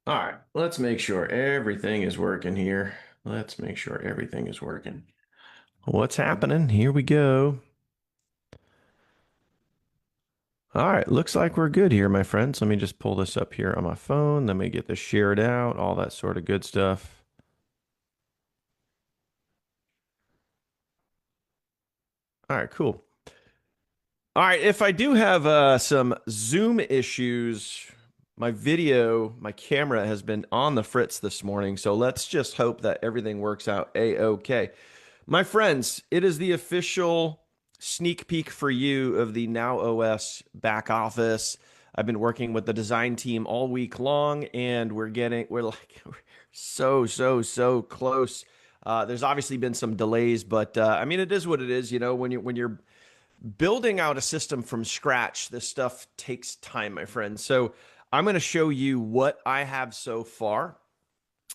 All right, let's make sure everything is working here. Let's make sure everything is working. What's happening? Here we go. All right, looks like we're good here, my friends. Let me just pull this up here on my phone. Let me get this shared out, all that sort of good stuff. All right, cool. All right, if I do have some Zoom issues, my camera has been on the fritz this morning, so let's just hope that everything works out a-okay. My friends, it is the official sneak peek for you of the GoNowOS back office. I've been working with the design team all week long, and we're like we're so close. There's obviously been some delays, but I mean, it is what it is. You know, when you're building out a system from scratch, this stuff takes time, my friend. So I'm going to show you what I have so far.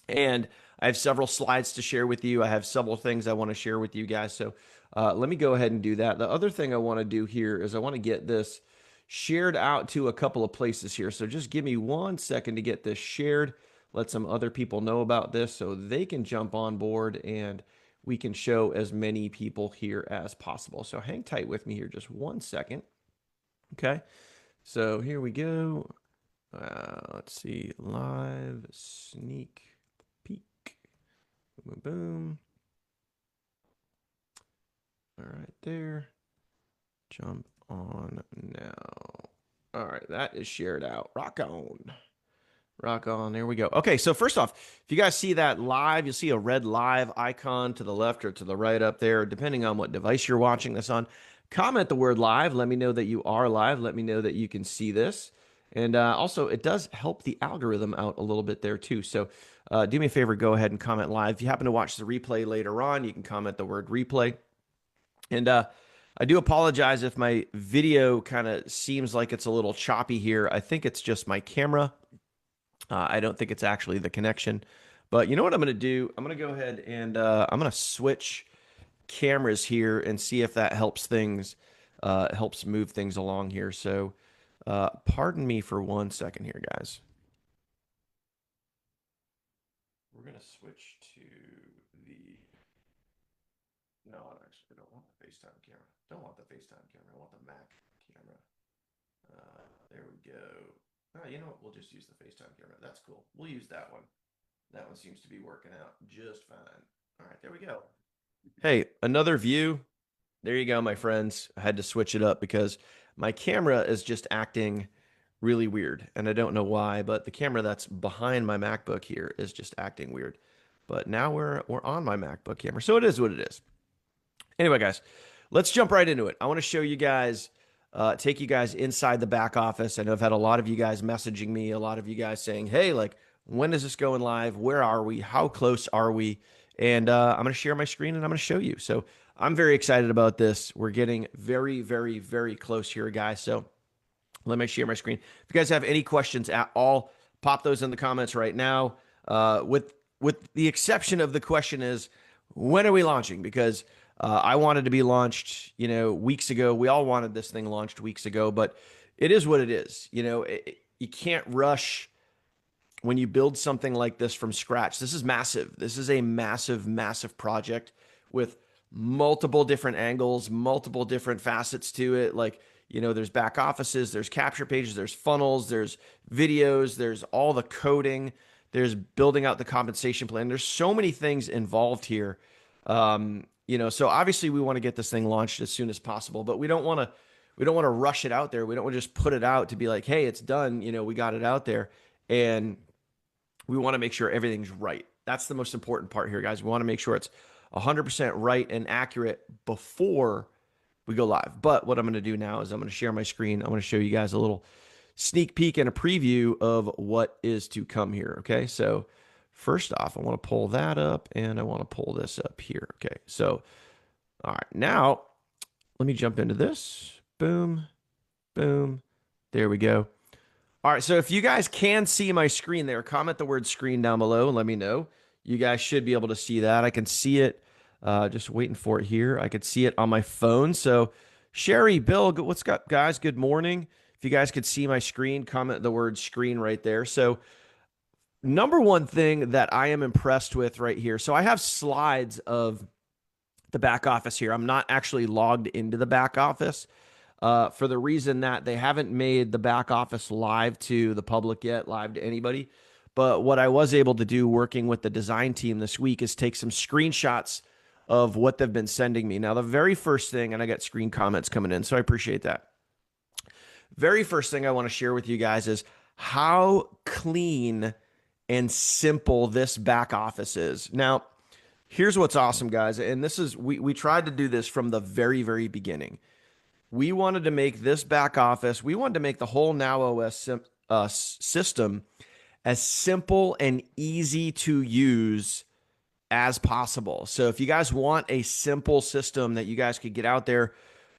And I have several slides to share with you. I have several things I want to share with you guys. So let me go ahead and do that. The other thing I want to do here is I want to get this shared out to a couple of places here. So just give me 1 second to get this shared. Let some other people know about this so they can jump on board and we can show as many people here as possible. So hang tight with me here just 1 second. Okay. So here we go. Let's see. Live sneak peek. Boom, boom. All right, there. Jump on now. All right, that is shared out. Rock on. Rock on. There we go. Okay, so first off, if you guys see that live, you'll see a red live icon to the left or to the right up there, depending on what device you're watching this on. Comment the word live. Let me know that you are live. Let me know that you can see this. And also, it does help the algorithm out a little bit there too. So do me a favor, go ahead and comment live. If you happen to watch the replay later on, you can comment the word replay. And I do apologize if my video kind of seems like it's a little choppy here. I think it's just my camera. I don't think it's actually the connection. But you know what I'm going to do? I'm going to go ahead and I'm going to switch cameras here and see if that helps things, helps move things along here. So pardon me for 1 second here, guys. We're going to switch to the... No, I don't want the FaceTime camera. Don't want the FaceTime camera. I want the Mac camera. There we go. Oh, you know what? We'll just use the FaceTime camera. That's cool. We'll use that one. That one seems to be working out just fine. All right, there we go. Hey, another view. There you go, my friends. I had to switch it up because my camera is just acting really weird. And I don't know why, but the camera that's behind my MacBook here is just acting weird. But now we're on my MacBook camera. So it is what it is. Anyway, guys, let's jump right into it. I want to show you guys, take you guys inside the back office. I know I've had a lot of you guys messaging me, a lot of you guys saying, hey, like, when is this going live? Where are we? How close are we? And I'm going to share my screen and I'm going to show you. So I'm very excited about this. We're getting very close here, guys. So let me share my screen. If you guys have any questions at all, pop those in the comments right now. With the exception of the question is, when are we launching? Because I wanted to be launched, weeks ago. We all wanted this thing launched weeks ago, but it is what it is. You can't rush when you build something like this from scratch. This is massive. This is a massive project with multiple different angles, multiple different facets to it. Like, there's back offices, there's capture pages, there's funnels, there's videos, there's all the coding, there's building out the compensation plan. There's so many things involved here. So obviously we want to get this thing launched as soon as possible, but we don't want to rush it out there. We don't want to just put it out to be like, hey, it's done. We got it out there, and we want to make sure everything's right. That's the most important part here, guys. We want to make sure it's 100% right and accurate before we go live. But what I'm going to do now is I'm going to share my screen. I'm going to show you guys a little sneak peek and a preview of what is to come here. Okay, so first off, I want to pull that up and I want to pull this up here. Okay, so all right, now let me jump into this. Boom, boom. There we go. All right, so if you guys can see my screen there, comment the word screen down below and let me know. You guys should be able to see that. I can see it. Just waiting for it here. I could see it on my phone. So Sherry, Bill, what's up, guys? Good morning. If you guys could see my screen, comment the word screen right there. So number one thing that I am impressed with right here. So I have slides of the back office here. I'm not actually logged into the back office for the reason that they haven't made the back office live to the public yet, live to anybody. But what I was able to do working with the design team this week is take some screenshots of what they've been sending me. Now, the very first thing, and I got screen comments coming in, so I appreciate that. Very first thing I want to share with you guys is how clean and simple this back office is. Now, here's what's awesome, guys, and this is we tried to do this from the very beginning. We wanted to make this back office, we wanted to make the whole NowOS system as simple and easy to use as possible. So if you guys want a simple system that you guys could get out there,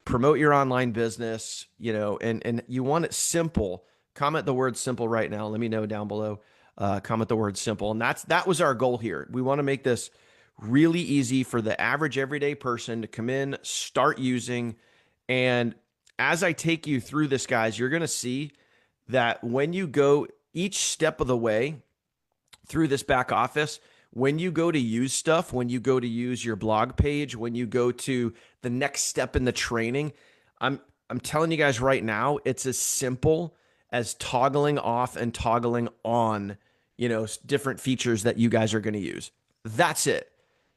promote your online business, and you want it simple, comment the word simple right now. Let me know down below. Comment the word simple. And that was our goal here. We want to make this really easy for the average everyday person to come in, start using. And as I take you through this, guys, you're going to see that when you go each step of the way through this back office, when you go to use stuff, when you go to use your blog page, when you go to the next step in the training, I'm telling you guys right now, it's as simple as toggling off and toggling on, different features that you guys are going to use. That's it.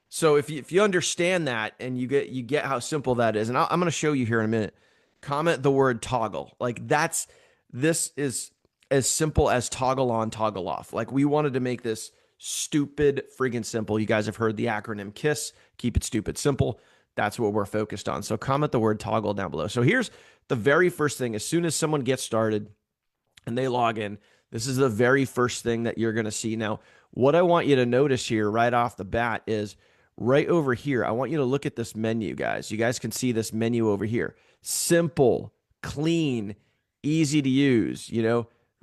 So if you understand that and you get how simple that is, and I'm going to show you here in a minute. Comment the word toggle. Like this is as simple as toggle on, toggle off. Like we wanted to make this stupid friggin' simple. You guys have heard the acronym KISS, keep it stupid simple. That's what we're focused on. So comment the word toggle down below. So here's the very first thing. As soon as someone gets started and they log in, this is the very first thing that you're going to see. Now, what I want you to notice here right off the bat is right over here. I want you to look at this menu, guys. You guys can see this menu over here. Simple, clean, easy to use,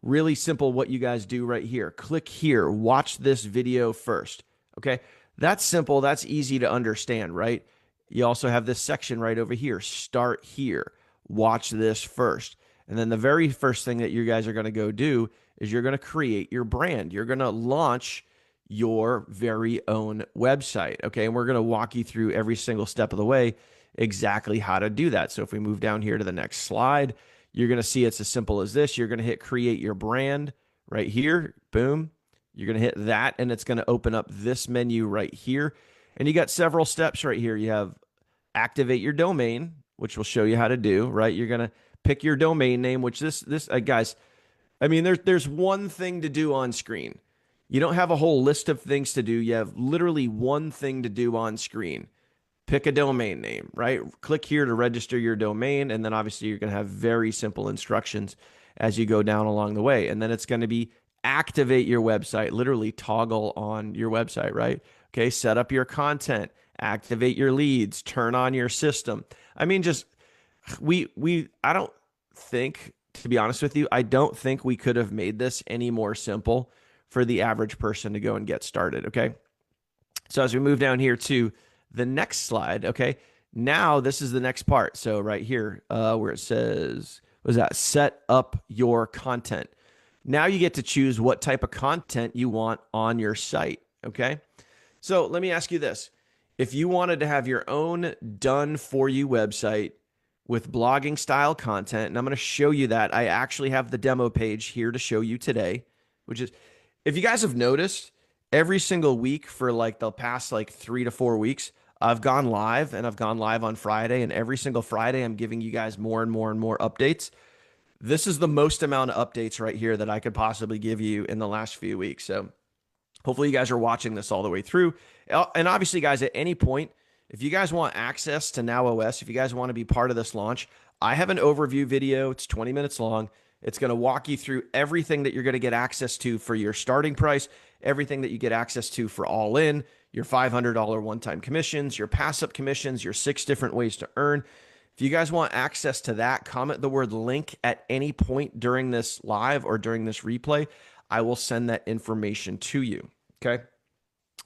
really simple what you guys do right here. Click here, watch this video first. Okay, that's simple. That's easy to understand, right? You also have this section right over here. Start here, watch this first. And then the very first thing that you guys are going to go do is you're going to create your brand. You're going to launch your very own website. Okay, and we're going to walk you through every single step of the way exactly how to do that. So if we move down here to the next slide, you're going to see it's as simple as this. You're going to hit create your brand right here. Boom. You're going to hit that, and it's going to open up this menu right here. And you got several steps right here. You have activate your domain, which will show you how to do, right? You're going to pick your domain name, which guys, I mean, there's one thing to do on screen. You don't have a whole list of things to do. You have literally one thing to do on screen. Pick a domain name, right? Click here to register your domain. And then obviously you're going to have very simple instructions as you go down along the way. And then it's going to be activate your website, literally toggle on your website, right? Okay, set up your content, activate your leads, turn on your system. I mean, just I don't think, to be honest with you, I don't think we could have made this any more simple for the average person to go and get started, okay? So as we move down here to the next slide, okay, now this is the next part. So right here where it says, what is that? Set up your content. Now you get to choose what type of content you want on your site, okay? So let me ask you this. If you wanted to have your own done-for-you website with blogging style content, and I'm going to show you that. I actually have the demo page here to show you today, which is, if you guys have noticed, every single week for like the past like 3 to 4 weeks, I've gone live, and I've gone live on Friday, and every single Friday I'm giving you guys more and more and more updates. This is the most amount of updates right here that I could possibly give you in the last few weeks. So hopefully you guys are watching this all the way through. And obviously, guys, at any point, if you guys want access to NowOS, if you guys want to be part of this launch, I have an overview video. It's 20 minutes long. It's going to walk you through everything that you're going to get access to for your starting price, everything that you get access to for all in, your $500 one-time commissions, your pass-up commissions, your 6 different ways to earn. If you guys want access to that, comment the word link at any point during this live or during this replay. I will send that information to you, okay?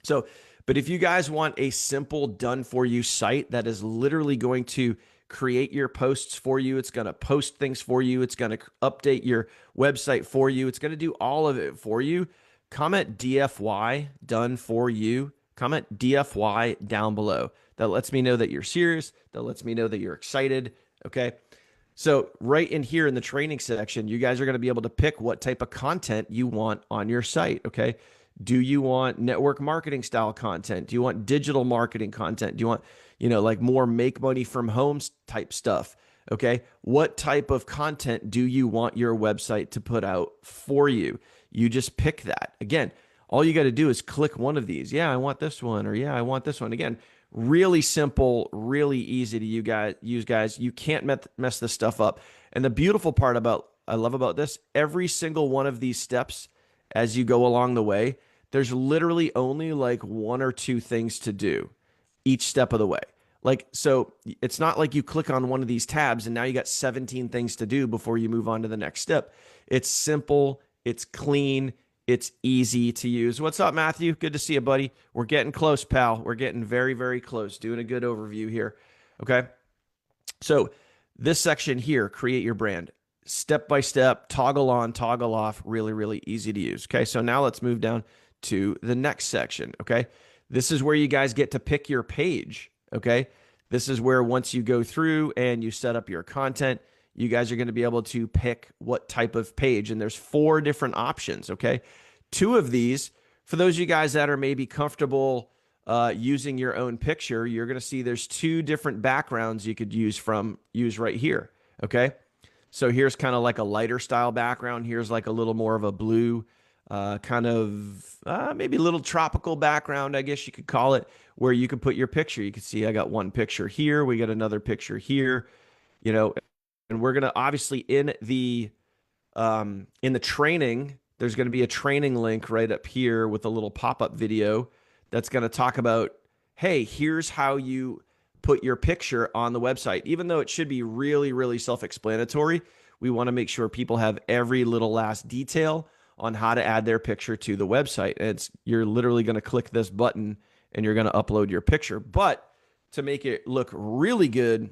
So, but if you guys want a simple done-for-you site that is literally going to create your posts for you, it's going to post things for you, it's going to update your website for you, it's going to do all of it for you, comment DFY, done for you. Comment DFY down below. That lets me know that you're serious. That lets me know that you're excited. Okay. So right in here in the training section, you guys are going to be able to pick what type of content you want on your site. Okay. Do you want network marketing style content? Do you want digital marketing content? Do you want, like more make money from homes type stuff? Okay. What type of content do you want your website to put out for you? You just pick that. Again, all you got to do is click one of these. Yeah, I want this one, or yeah, I want this one. Again, really simple, really easy to use, guys. You can't mess this stuff up. And the beautiful part I love about this, every single one of these steps as you go along the way, there's literally only like one or two things to do each step of the way. Like, so it's not like you click on one of these tabs and now you got 17 things to do before you move on to the next step. It's simple, it's clean, it's easy to use. What's up, Matthew? Good to see you, buddy. We're getting close, pal. We're getting very, very close. Doing a good overview here. Okay. So this section here, create your brand. Step by step, toggle on, toggle off. Really, really easy to use. Okay. So now let's move down to the next section. Okay. This is where you guys get to pick your page. Okay. This is where once you go through and you set up your content, you guys are going to be able to pick what type of page. And there's 4 different options, okay? 2 of these, for those of you guys that are maybe comfortable using your own picture, you're going to see there's 2 different backgrounds you could use right here, okay? So here's kind of like a lighter style background. Here's like a little more of a blue, kind of maybe a little tropical background, I guess you could call it, where you could put your picture. You can see I got one picture here. We got another picture here, and we're going to obviously in the training, there's going to be a training link right up here with a little pop-up video that's going to talk about, hey, here's how you put your picture on the website. Even though it should be really, really self-explanatory, we want to make sure people have every little last detail on how to add their picture to the website. And you're literally going to click this button and you're going to upload your picture. But to make it look really good,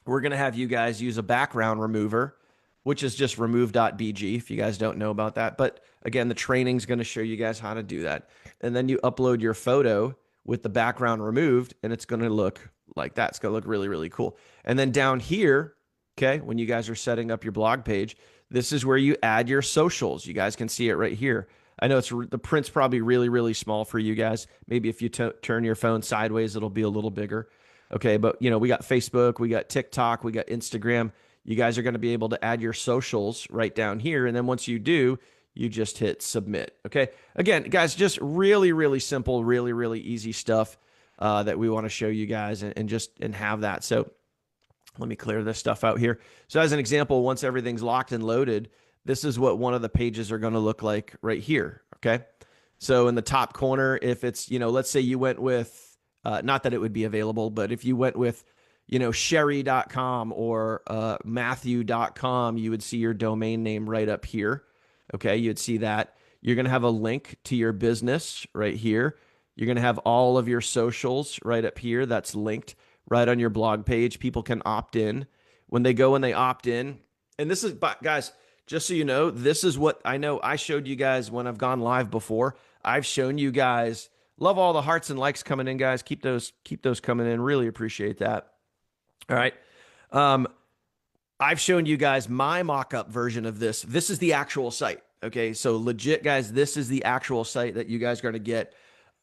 we're going to have you guys use a background remover, which is just remove.bg if you guys don't know about that. But again, the training is going to show you guys how to do that. And then you upload your photo with the background removed, and it's going to look like that. It's going to look really, really cool. And then down here, okay, when you guys are setting up your blog page, this is where you add your socials. You guys can see it right here. I know the print's probably really, really small for you guys. Maybe if you turn your phone sideways, it'll be a little bigger. Okay, but we got Facebook, we got TikTok, we got Instagram. You guys are going to be able to add your socials right down here. And then once you do, you just hit submit. Okay, again, guys, just really, really simple, really, really easy stuff that we want to show you guys and have that. So let me clear this stuff out here. So as an example, once everything's locked and loaded, this is what one of the pages are going to look like right here. Okay, so in the top corner, if it's, let's say you went with, not that it would be available, but if you went with, sherry.com or matthew.com, you would see your domain name right up here. Okay, you'd see that. You're going to have a link to your business right here. You're going to have all of your socials right up here. That's linked right on your blog page. People can opt in. When they go and they opt in, and this is, guys, just so you know, this is what I know I showed you guys when I've gone live before. I've shown you guys. Love all the hearts and likes coming in, guys. Keep those coming in. Really appreciate that. All right. I've shown you guys my mock-up version of this. This is the actual site. Okay. So legit, guys, this is the actual site that you guys are going to get.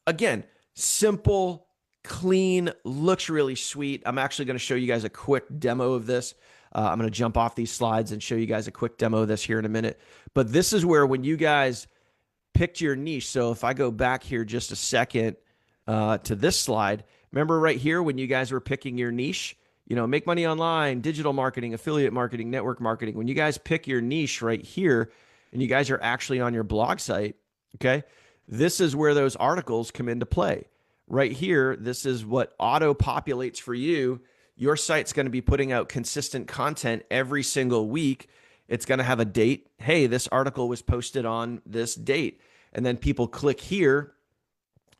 Again, simple, clean, looks really sweet. I'm actually going to show you guys a quick demo of this. I'm going to jump off these slides and show you guys a quick demo of this here in a minute. But this is where when you guys picked your niche. So if I go back here just a second to this slide, remember right here when you guys were picking your niche, make money online, digital marketing, affiliate marketing, network marketing. When you guys pick your niche right here and you guys are actually on your blog site, okay, this is where those articles come into play. Right here, this is what auto-populates for you. Your site's going to be putting out consistent content every single week. It's going to have a date. Hey, this article was posted on this date. And then people click here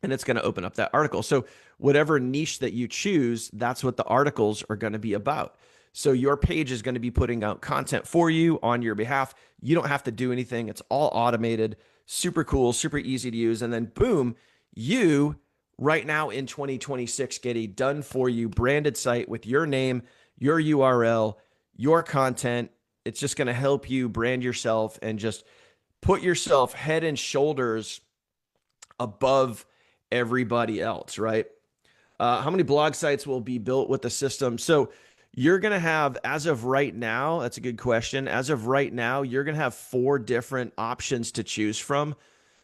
and it's going to open up that article. So whatever niche that you choose, that's what the articles are going to be about. So your page is going to be putting out content for you on your behalf. You don't have to do anything. It's all automated. Super cool, super easy to use. And then boom, you right now in 2026 get a done for you branded site with your name, your URL, your content. It's just going to help you brand yourself and just put yourself head and shoulders above everybody else, right? How many blog sites will be built with the system? So you're going to have, as of right now, that's a good question. As of right now, you're going to have 4 different options to choose from.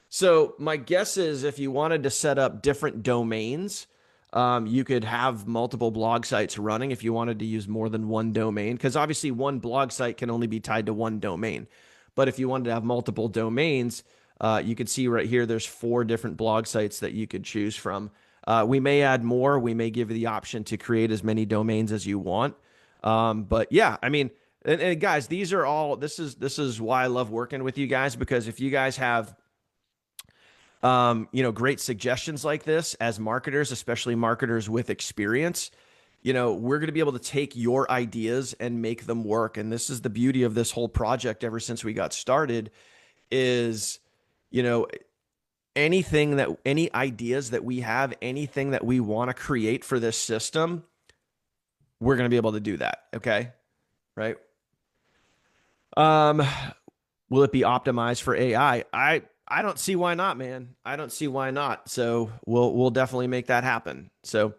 So my guess is if you wanted to set up different domains, you could have multiple blog sites running if you wanted to use more than one domain, because obviously one blog site can only be tied to one domain. But if you wanted to have multiple domains, you could see right here, there's 4 different blog sites that you could choose from. We may add more. We may give you the option to create as many domains as you want. But yeah, I mean, and guys, these are all, this is why I love working with you guys, because if you guys have great suggestions like this as marketers, especially marketers with experience, we're going to be able to take your ideas and make them work. And this is the beauty of this whole project ever since we got started is, you know, any ideas that we have, anything that we want to create for this system, we're going to be able to do that. Okay. Right. Um, will it be optimized for AI? I don't see why not, man. I don't see why not. So we'll definitely make that happen. So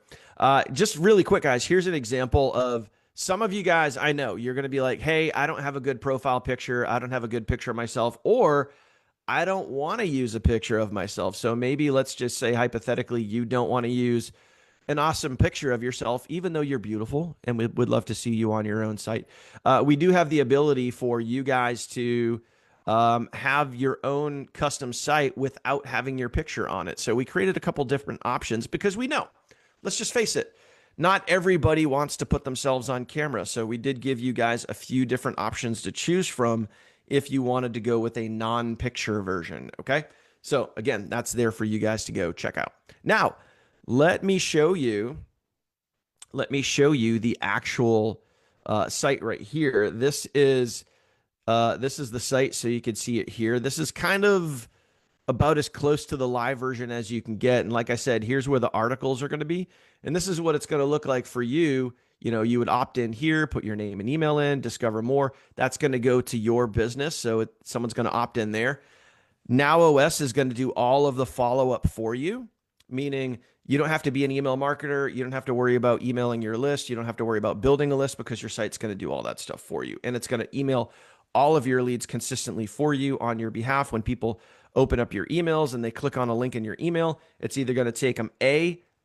just really quick, guys, here's an example of some of you guys. I know you're going to be like, hey, I don't have a good profile picture. I don't have a good picture of myself, or I don't want to use a picture of myself. So maybe let's just say hypothetically, you don't want to use an awesome picture of yourself, even though you're beautiful and we would love to see you on your own site. We do have the ability for you guys to have your own custom site without having your picture on it. So we created a couple different options because we know, let's just face it, not everybody wants to put themselves on camera. So we did give you guys a few different options to choose from if you wanted to go with a non-picture version. Okay. So again, that's there for you guys to go check out. Now, let me show you the actual site right here. This is the site, so you can see it here. This is kind of about as close to the live version as you can get. And like I said, here's where the articles are going to be. And this is what it's going to look like for you. You would opt in here, put your name and email in, discover more. That's going to go to your business. So someone's going to opt in there. NowOS is going to do all of the follow-up for you, meaning you don't have to be an email marketer. You don't have to worry about emailing your list. You don't have to worry about building a list because your site's going to do all that stuff for you. And it's going to email all of your leads consistently for you on your behalf. When people open up your emails and they click on a link in your email, it's either going to take them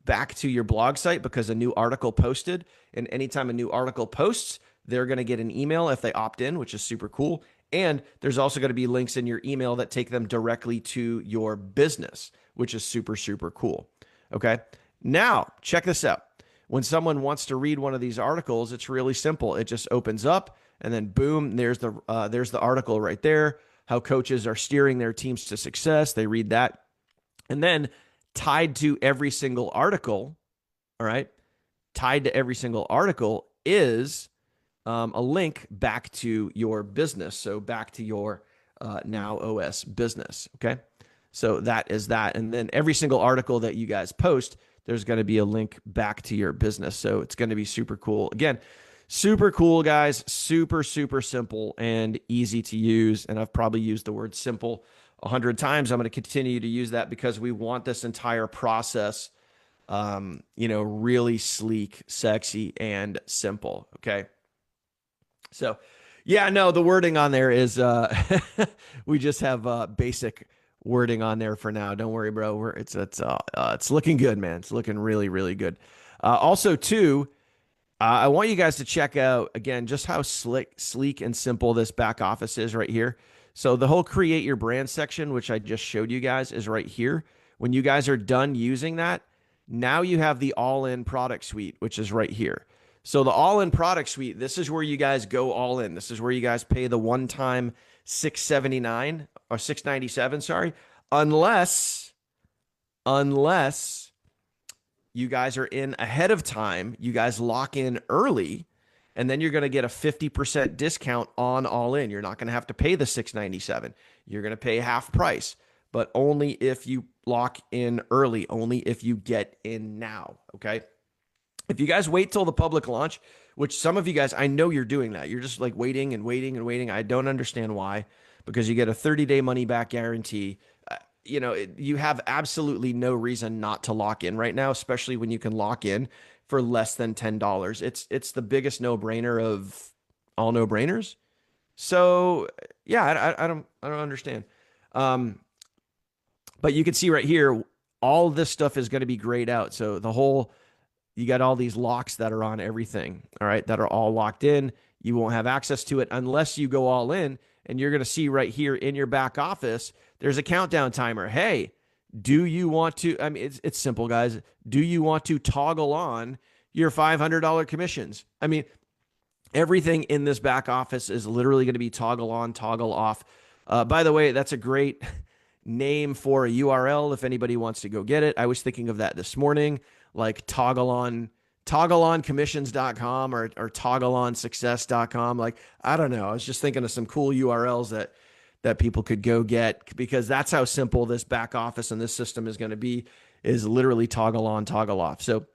back to your blog site because a new article posted. And anytime a new article posts, they're going to get an email if they opt in, which is super cool. And there's also going to be links in your email that take them directly to your business, which is super, super cool. Okay. Now, check this out. When someone wants to read one of these articles, it's really simple. It just opens up and then boom, there's the article right there. How coaches are steering their teams to success. They read that. And then tied to every single article, all right, tied to every single article is a link back to your business. So back to your NowOS business. Okay. So that is that. And then every single article that you guys post, there's going to be a link back to your business. So it's going to be super cool. Again, super cool, guys. Super, super simple and easy to use. And I've probably used the word simple 100 times. I'm going to continue to use that because we want this entire process, really sleek, sexy, and simple. Okay. So yeah, no, the wording on there is, we just have basic wording on there for now. Don't worry, bro. It's looking good, man. It's looking really, really good. Also too, I want you guys to check out again, just how sleek and simple this back office is right here. So the whole create your brand section, which I just showed you guys, is right here. When you guys are done using that, now you have the all-in product suite, which is right here. So the all-in product suite, this is where you guys go all in. This is where you guys pay the one-time $679 or $697, sorry, unless you guys are in ahead of time, you guys lock in early, and then you're going to get a 50% discount on all in. You're not going to have to pay the $697. You're going to pay half price. but only if you lock in early, only if you get in now. Okay. If you guys wait till the public launch, which some of you guys, I know you're doing that. You're just like waiting and waiting and waiting. I don't understand why, because you get a 30-day money back guarantee. You have absolutely no reason not to lock in right now, especially when you can lock in for less than $10. It's the biggest no-brainer of all no-brainers. So yeah, I don't understand. Um, but you can see right here, all this stuff is going to be grayed out. So you got all these locks that are on everything, all right, that are all locked in. You won't have access to it unless you go all in. And you're going to see right here in your back office, there's a countdown timer. Hey, do you want to? I mean, it's simple, guys. Do you want to toggle on your $500 commissions? I mean, everything in this back office is literally going to be toggle on, toggle off. By the way, that's a great name for a URL if anybody wants to go get it. I was thinking of that this morning, like toggleoncommissions.com or toggleonsuccess.com. Like, I don't know. I was just thinking of some cool URLs that people could go get, because that's how simple this back office and this system is going to be, is literally toggle on, toggle off. So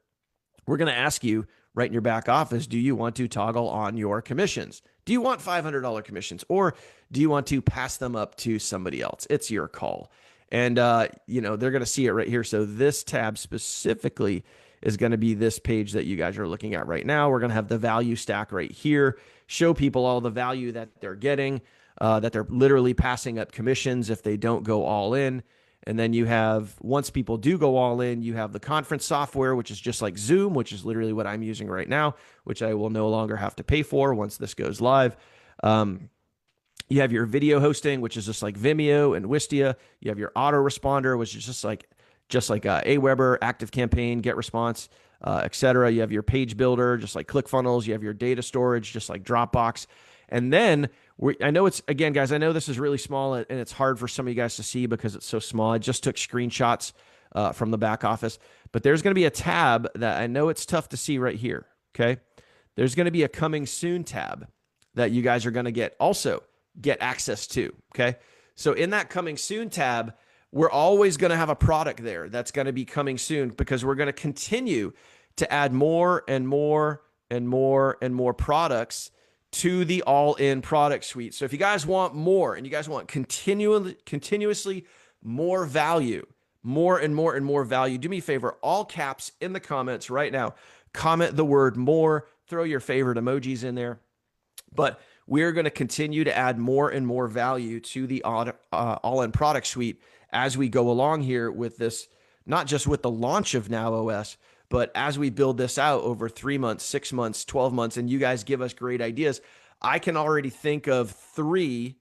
we're going to ask you right in your back office, do you want to toggle on your commissions? Do you want $500 commissions, or do you want to pass them up to somebody else? It's your call. And, they're going to see it right here. So this tab specifically is going to be this page that you guys are looking at right now. We're going to have the value stack right here, show people all the value that they're getting, that they're literally passing up commissions if they don't go all in. And then you have, once people do go all in, you have the conference software, which is just like Zoom, which is literally what I'm using right now, which I will no longer have to pay for once this goes live. You have your video hosting, which is just like Vimeo and Wistia. You have your autoresponder, which is just like Aweber, ActiveCampaign, GetResponse, etc. You have your page builder, just like ClickFunnels. You have your data storage, just like Dropbox. And then I know it's, again, guys, I know this is really small and it's hard for some of you guys to see because it's so small. I just took screenshots from the back office, but there's going to be a tab that I know it's tough to see right here. Okay. There's going to be a coming soon tab that you guys are going to get access to. Okay. So in that coming soon tab, we're always going to have a product there that's going to be coming soon, because we're going to continue to add more and more and more and more products to the all-in product suite. So if you guys want more and you guys want continuously more value, more and more and more value, do me a favor, all caps in the comments right now, comment the word more, throw your favorite emojis in there. But we're going to continue to add more and more value to the all-in product suite as we go along here with this, not just with the launch of NowOS, but as we build this out over 3 months, 6 months, 12 months, and you guys give us great ideas, I can already think of three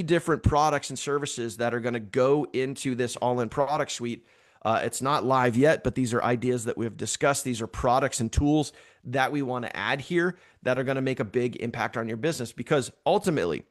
different products and services that are going to go into this all-in product suite. It's not live yet, but these are ideas that we've discussed. These are products and tools that we want to add here that are going to make a big impact on your business, because ultimately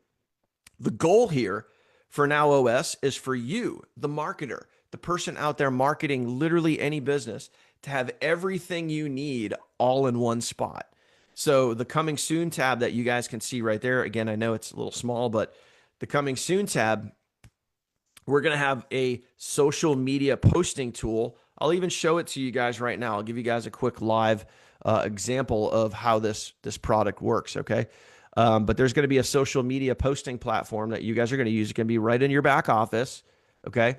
the goal here for NowOS is for you, the marketer, the person out there marketing literally any business, to have everything you need all in one spot. So the coming soon tab that you guys can see right there, again, I know it's a little small, but the coming soon tab, we're going to have a social media posting tool. I'll even show it to you guys right now. I'll give you guys a quick live example of how this product works, okay? But there's going to be a social media posting platform that you guys are going to use. It can be right in your back office, okay?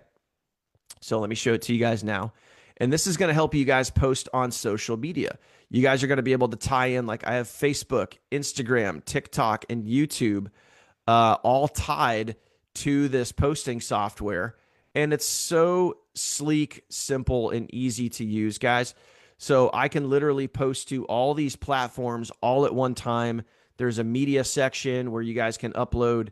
So let me show it to you guys now. And this is going to help you guys post on social media. You guys are going to be able to tie in, like I have Facebook, Instagram, TikTok, and YouTube all tied to this posting software. And it's so sleek, simple, and easy to use, guys. So I can literally post to all these platforms all at one time. There's a media section where you guys can upload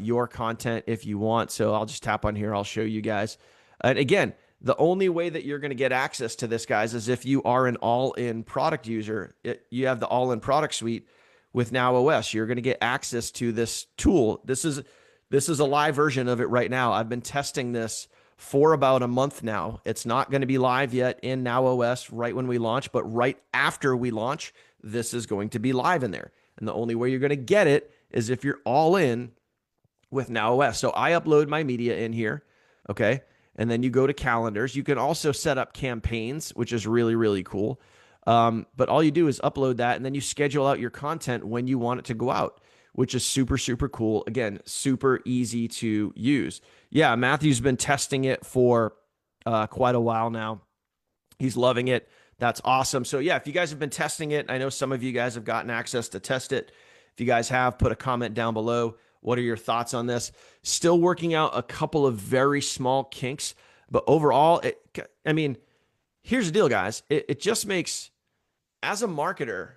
your content if you want. So I'll just tap on here. I'll show you guys. And again, the only way that you're going to get access to this, guys, is if you are an all-in product user. You have the all-in product suite with NowOS. You're going to get access to this tool. This is a live version of it right now. I've been testing this for about a month now. It's not going to be live yet in NowOS right when we launch, but right after we launch, this is going to be live in there. And the only way you're going to get it is if you're all in with NowOS. So I upload my media in here. Okay. And then you go to calendars. You can also set up campaigns, which is really, really cool. But all you do is upload that and then you schedule out your content when you want it to go out, which is super, super cool. Again, super easy to use. Yeah, Matthew's been testing it for quite a while now. He's loving it. That's awesome. So, yeah, if you guys have been testing it, I know some of you guys have gotten access to test it. If you guys have, put a comment down below. What are your thoughts on this? Still working out a couple of very small kinks, but overall, I mean, here's the deal, guys. It just makes, as a marketer,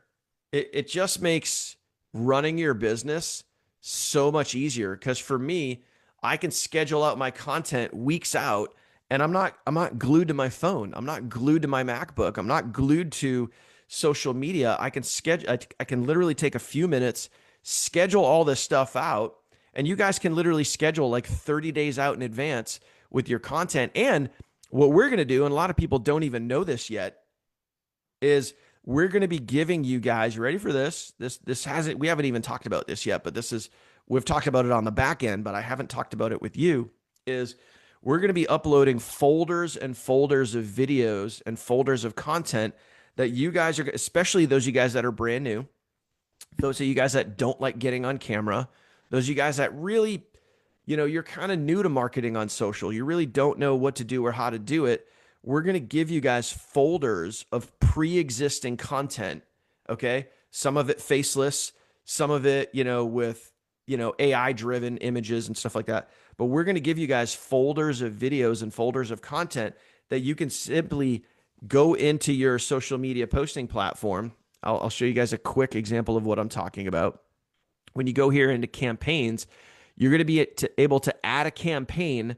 it just makes running your business so much easier. Because for me, I can schedule out my content weeks out, and I'm not glued to my phone. I'm not glued to my MacBook. I'm not glued to social media. I can schedule. I can literally take a few minutes, schedule all this stuff out, and you guys can literally schedule like 30 days out in advance with your content. And what we're going to do, and a lot of people don't even know this yet, is we're going to be giving you guys, you ready for this? This hasn't, we haven't even talked about this yet, but this is, we've talked about it on the back end, but I haven't talked about it with you, is we're going to be uploading folders and folders of videos and folders of content that you guys are, especially those of you guys that are brand new, those of you guys that don't like getting on camera, those of you guys that really, you're kind of new to marketing on social, you really don't know what to do or how to do it. We're going to give you guys folders of pre-existing content. Okay. Some of it faceless, some of it, with, AI driven images and stuff like that. But we're going to give you guys folders of videos and folders of content that you can simply go into your social media posting platform. I'll show you guys a quick example of what I'm talking about. When you go here into campaigns, you're going to be able to add a campaign.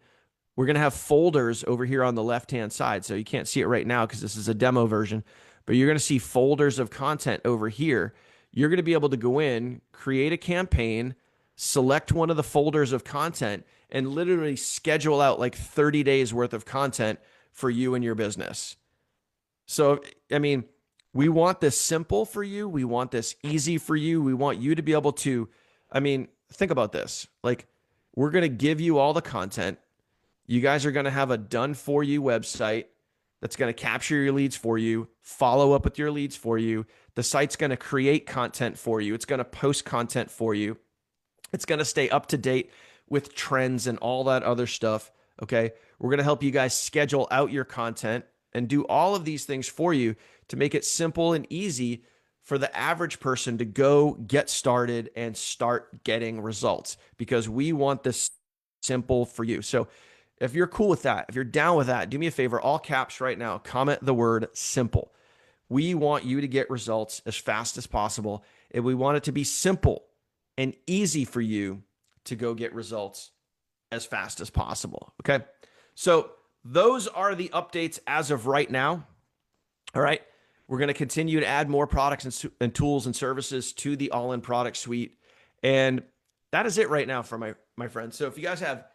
We're going to have folders over here on the left-hand side. So you can't see it right now because this is a demo version, but you're going to see folders of content over here. You're going to be able to go in, create a campaign, select one of the folders of content, and literally schedule out like 30 days worth of content for you and your business. So, I mean, we want this simple for you. We want this easy for you. We want you to be able to, I mean, think about this. Like, we're going to give you all the content. You guys are going to have a done for you website that's going to capture your leads for you, follow up with your leads for you. The site's going to create content for you. It's going to post content for you. It's going to stay up to date with trends and all that other stuff. Okay. We're going to help you guys schedule out your content and do all of these things for you to make it simple and easy for the average person to go get started and start getting results, because we want this simple for you. So if you're cool with that, if you're down with that, do me a favor, all caps right now, comment the word simple. We want you to get results as fast as possible, and we want it to be simple and easy for you to go get results as fast as possible. Okay. So those are the updates as of right now. All right. We're going to continue to add more products and tools and services to the all-in product suite. And that is it right now for my friends. So if you guys have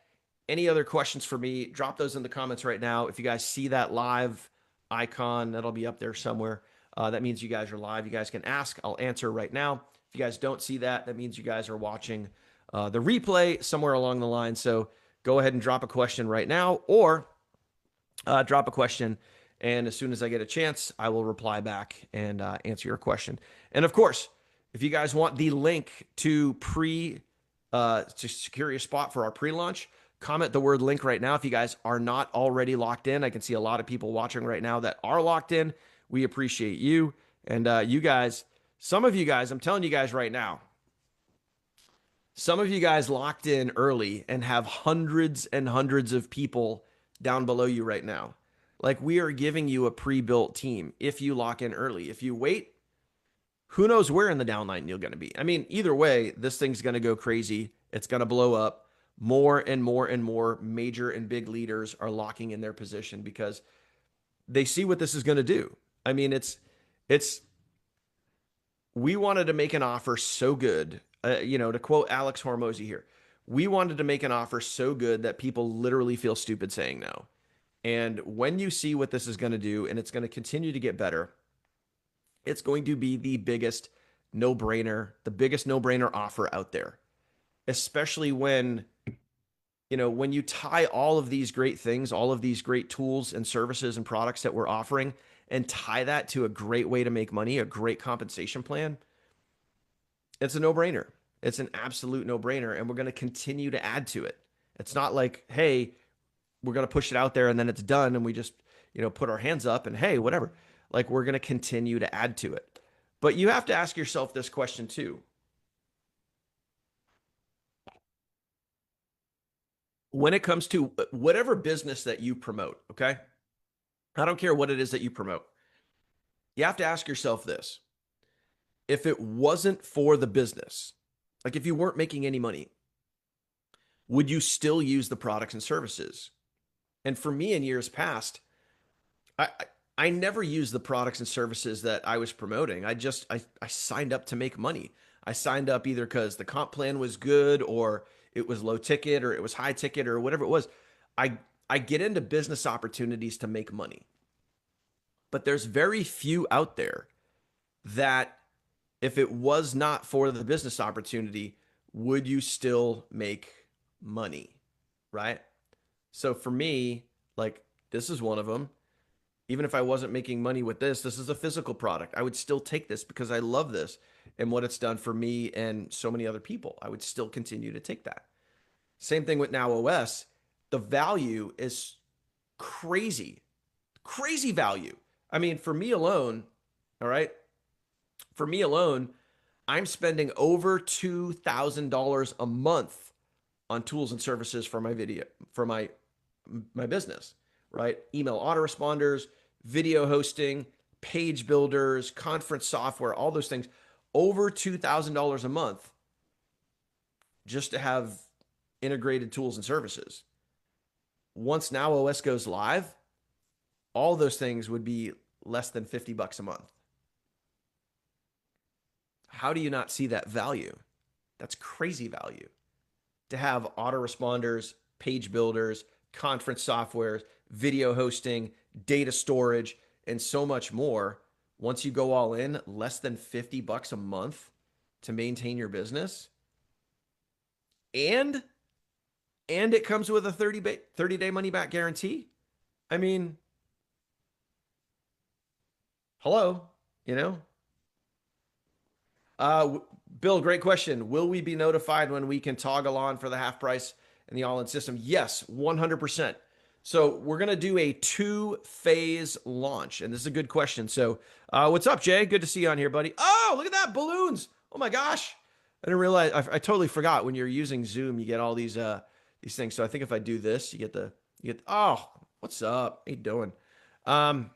any other questions for me, drop those in the comments right now. If you guys see that live icon, that'll be up there somewhere. That means you guys are live. You guys can ask. I'll answer right now. If you guys don't see that, that means you guys are watching the replay somewhere along the line. So go ahead and drop a question right now, or drop a question, and as soon as I get a chance, I will reply back and answer your question. And of course, if you guys want the link to secure your spot for our pre-launch, comment the word link right now. If you guys are not already locked in, I can see a lot of people watching right now that are locked in. We appreciate you. And you guys, some of you guys, I'm telling you guys right now, some of you guys locked in early and have hundreds and hundreds of people down below you right now. Like, we are giving you a pre-built team if you lock in early. If you wait, who knows where in the downline you're going to be. I mean, either way, this thing's going to go crazy. It's going to blow up. More and more and more major and big leaders are locking in their position because they see what this is going to do. I mean, we wanted to make an offer so good, to quote Alex Hormozy here, we wanted to make an offer so good that people literally feel stupid saying no. And when you see what this is going to do, and it's going to continue to get better, it's going to be the biggest no-brainer offer out there, especially when when you tie all of these great things, all of these great tools and services and products that we're offering, and tie that to a great way to make money, a great compensation plan, it's a no brainer. It's an absolute no brainer. And we're going to continue to add to it. It's not like, hey, we're going to push it out there and then it's done and we just, put our hands up and hey, whatever. Like we're going to continue to add to it. But you have to ask yourself this question too. When it comes to whatever business that you promote, okay? I don't care what it is that you promote. You have to ask yourself this. If it wasn't for the business, like if you weren't making any money, would you still use the products and services? And for me in years past, I I never used the products and services that I was promoting. I signed up to make money. I signed up either because the comp plan was good or it was low ticket or it was high ticket or whatever it was. I get into business opportunities to make money. But there's very few out there that if it was not for the business opportunity, would you still make money? Right? So for me, like this is one of them. Even if I wasn't making money with this is a physical product. I would still take this because I love this and what it's done for me and so many other people. I would still continue to take that. Same thing with NowOS. The value is crazy, crazy value. I mean, for me alone, all right, for me alone, I'm spending over $2,000 a month on tools and services for my business, right? Email autoresponders, video hosting, page builders, conference software, all those things. Over $2,000 a month just to have integrated tools and services. Once NowOS goes live, all those things would be less than $50 a month. How do you not see that value? That's crazy value. To have autoresponders, page builders, conference software, video hosting, data storage, and so much more. Once you go all in, less than $50 a month to maintain your business. And it comes with a 30-day money back guarantee. I mean, hello, you know? Bill, great question. Will we be notified when we can toggle on for the half price and the all-in system? Yes, 100%. So we're going to do a 2-phase launch. And this is a good question. So what's up, Jay? Good to see you on here, buddy. Oh, look at that. Balloons. Oh, my gosh. I didn't realize. I totally forgot when you're using Zoom, you get all these things. So I think if I do this, you get, oh, what's up? How you doing? We're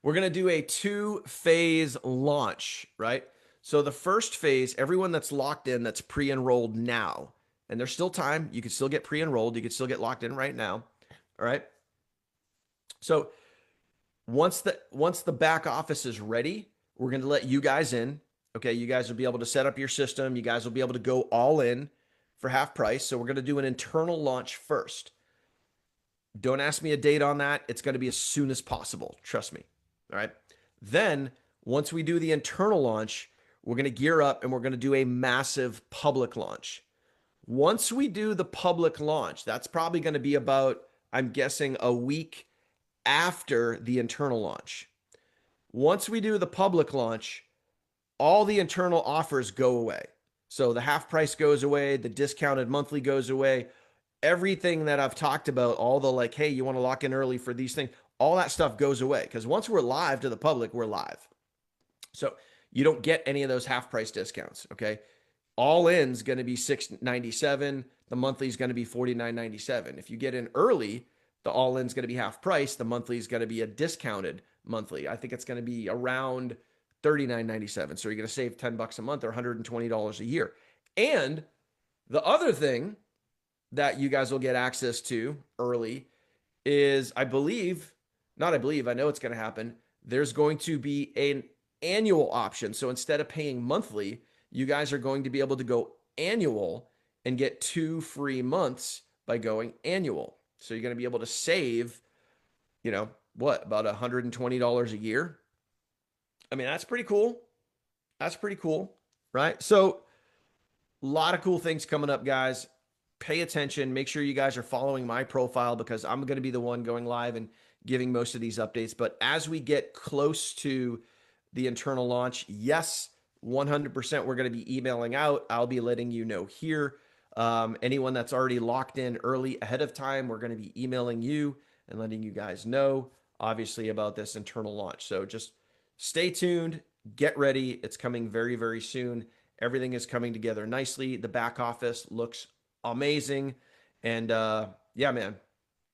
going to do a 2-phase launch, right? So the first phase, everyone that's locked in, that's pre-enrolled now, and there's still time. You can still get pre-enrolled. You can still get locked in right now. All right. So once the back office is ready, we're going to let you guys in. Okay. You guys will be able to set up your system. You guys will be able to go all in for half price. So we're going to do an internal launch first. Don't ask me a date on that. It's going to be as soon as possible. Trust me. All right. Then once we do the internal launch, we're going to gear up and we're going to do a massive public launch. Once we do the public launch, that's probably going to be about, I'm guessing, a week after the internal launch. Once we do the public launch, all the internal offers go away. So the half price goes away, the discounted monthly goes away. Everything that I've talked about, all the like, hey, you want to lock in early for these things, all that stuff goes away. Because once we're live to the public, we're live. So you don't get any of those half price discounts. Okay. All in's going to be $697. The monthly is going to be $49.97. If you get in early, the all in's going to be half price. The monthly is going to be a discounted monthly. I think it's going to be around $39.97. So you're going to save $10 a month or $120 a year. And the other thing that you guys will get access to early is, I know it's going to happen. There's going to be an annual option. So instead of paying monthly, you guys are going to be able to go annual and get 2 free months by going annual. So you're going to be able to save, about $120 a year. I mean, that's pretty cool. That's pretty cool, right? So a lot of cool things coming up, guys. pay attention. Make sure you guys are following my profile because I'm going to be the one going live and giving most of these updates. But as we get close to the internal launch, yes, 100% we're going to be emailing out. I'll be letting you know here. Anyone that's already locked in early ahead of time, we're going to be emailing you and letting you guys know, obviously, about this internal launch. So just stay tuned, get ready. It's coming very, very soon. Everything is coming together nicely. The back office looks amazing. And yeah, man,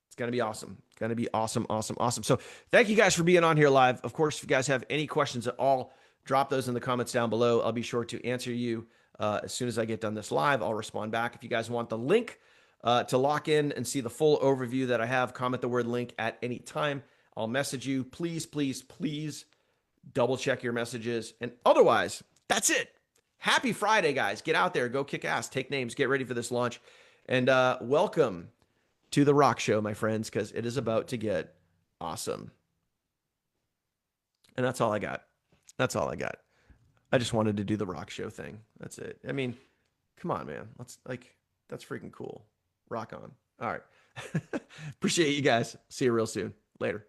it's going to be awesome. It's going to be awesome, awesome, awesome. So thank you guys for being on here live. Of course, if you guys have any questions at all, drop those in the comments down below. I'll be sure to answer you as soon as I get done this live. I'll respond back. If you guys want the link to lock in and see the full overview that I have, comment the word link at any time. I'll message you. Please, please, please double check your messages. And otherwise, that's it. Happy Friday, guys. Get out there, go kick ass, take names, get ready for this launch. And welcome to the Rock Show, my friends, because it is about to get awesome. And that's all I got. That's all I got. I just wanted to do the Rock Show thing. That's it. I mean, come on, man. That's freaking cool. Rock on. All right. Appreciate you guys. See you real soon. Later.